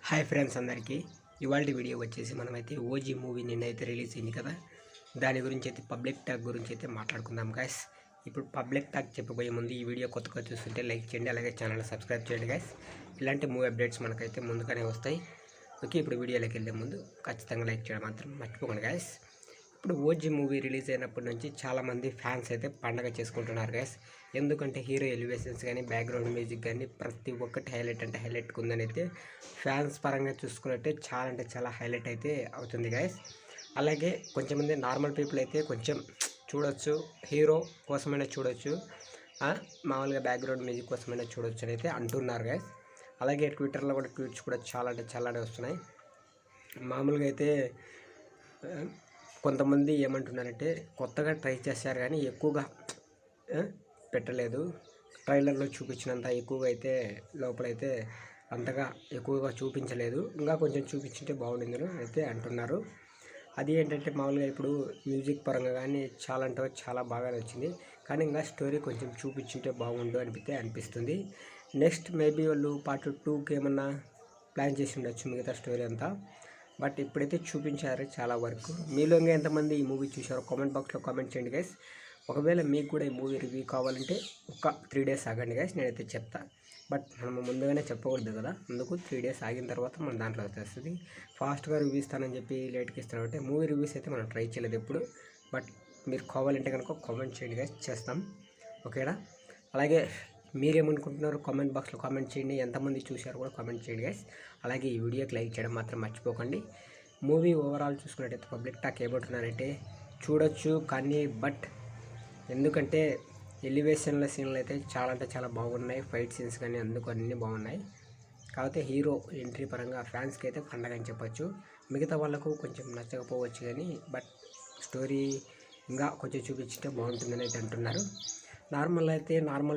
Hi friends అందరికీ ఇవాళ video వచ్చేసి మనమైతే ఓజీ మూవీ నిన్నైతే రిలీజ్ అయింది కదా. దాని గురించి అయితే పబ్లిక్ టాక్ గురించి అయితే మాట్లాడుకుందాం గైస్. ఇప్పుడు పబ్లిక్ టాక్ చెప్పబోయే ముందు ఈ వీడియో కొత్తగా చూస్తుంటే లైక్ చేయండి, అలాగే ఛానల్ సబ్స్క్రైబ్ చేయండి గైస్. ఇలాంటి మూవీ అప్డేట్స్ మనకైతే ముందుగానే వస్తాయి. ఓకే, ఇప్పుడు వీడియోలోకి వెళ్ళే ముందు ఖచ్చితంగా లైక్ చేయడం మాత్రం మర్చిపోకండి గైస్. ఇప్పుడు ఓజీ మూవీ రిలీజ్ అయినప్పటి నుంచి చాలామంది ఫ్యాన్స్ అయితే పండగ చేసుకుంటున్నారు గైస్. ఎందుకంటే హీరో ఎలివేషన్స్ కానీ బ్యాక్గ్రౌండ్ మ్యూజిక్ కానీ ప్రతి ఒక్కటి హైలైట్ అంటే హైలైట్ ఉందని అయితే ఫ్యాన్స్ పరంగా చూసుకున్నట్టే చాలా అంటే చాలా హైలైట్ అయితే అవుతుంది గైస్. అలాగే కొంచెంమంది నార్మల్ పీపుల్ అయితే కొంచెం చూడొచ్చు, హీరో కోసమైనా చూడొచ్చు, మామూలుగా బ్యాక్గ్రౌండ్ మ్యూజిక్ కోసమైనా చూడొచ్చు అని అయితే అంటున్నారు గైస్. అలాగే ట్విట్టర్లో కూడా ట్వీట్స్ కూడా చాలా అంటే చాలానే వస్తున్నాయి. మామూలుగా అయితే కొంతమంది ఏమంటున్నారంటే కొత్తగా ట్రై చేశారు కానీ ఎక్కువగా పెట్టలేదు, ట్రైలర్లో చూపించినంత ఎక్కువగా అయితే లోపలైతే అంతగా ఎక్కువగా చూపించలేదు, ఇంకా కొంచెం చూపించుంటే బాగుండిందని అయితే అంటున్నారు. అది ఏంటంటే మామూలుగా ఇప్పుడు మ్యూజిక్ పరంగా కానీ చాలా అంటే చాలా బాగా నచ్చింది, కానీ ఇంకా స్టోరీ కొంచెం చూపించుంటే బాగుండు అనిపిస్తుంది. నెక్స్ట్ మేబీ వాళ్ళు పార్ట్ 2కి ఏమన్నా ప్లాన్ చేసి ఉండొచ్చు మిగతా స్టోరీ అంతా. బట్ ఇప్పుడైతే చూపించారు చాలా వరకు. మీలో ఇంకా ఎంతమంది ఈ మూవీ చూసారో కామెంట్ బాక్స్లో కామెంట్ చేయండి గైస్. ఒకవేళ మీకు కూడా ఈ మూవీ రివ్యూ కావాలంటే ఒక 3 days ఆగండి గైస్, నేనైతే చెప్తా. బట్ మనం ముందుగానే చెప్పకూడదు కదా, అందుకు 3 days ఆగిన తర్వాత మన దాంట్లో వచ్చేస్తుంది. ఫాస్ట్గా రివ్యూ ఇస్తానని చెప్పి లేట్కి ఇస్తానంటే మూవీ రివ్యూస్ అయితే మనం ట్రై చేయలేదు ఎప్పుడు. బట్ మీరు కావాలంటే కనుక కామెంట్ చేయండి గైస్, చేస్తాం ఓకేనా. అలాగే మీరేమనుకుంటున్నారో కామెంట్ బాక్స్లో కామెంట్ చేయండి, ఎంతమంది చూశారో కూడా కామెంట్ చేయండి గైస్. అలాగే ఈ వీడియోకి లైక్ చేయడం మాత్రం మర్చిపోకండి. మూవీ ఓవరాల్ చూసుకున్నట్టయితే పబ్లిక్ టాక్ ఏమంటున్నారంటే చూడొచ్చు కానీ బట్ ఎందుకంటే ఎలివేషన్ల సీన్లు అయితే చాలా అంటే చాలా బాగున్నాయి, ఫైట్ సీన్స్ కానీ అందుకు అన్నీ బాగున్నాయి. కాకపోతే హీరో ఎంట్రీ పరంగా ఫ్యాన్స్కి అయితే పండగ అని చెప్పొచ్చు. మిగతా వాళ్ళకు కొంచెం నచ్చకపోవచ్చు కానీ బట్ స్టోరీ ఇంకా కొంచెం చూపించితే బాగుంటుందని అయితే అంటున్నారు. నార్మల్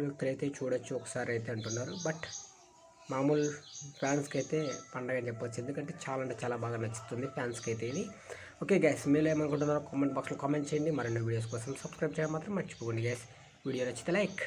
వ్యక్తులు అయితే చూడొచ్చు ఒకసారి అయితే అంటున్నారు. బట్ మామూలు ఫ్యాన్స్కి అయితే పండగ అని చెప్పొచ్చు, ఎందుకంటే చాలా అంటే చాలా బాగా నచ్చుతుంది ఫ్యాన్స్కి అయితే ఇది. ఓకే గైస్, మీరు ఏమనుకుంటున్నారో కామెంట్ బాక్స్లో కామెంట్ చేయండి. మరిన్ని వీడియోస్ కోసం సబ్స్క్రైబ్ చేయడం మాత్రం మర్చిపోకండి గైస్. వీడియో నచ్చితే లైక్.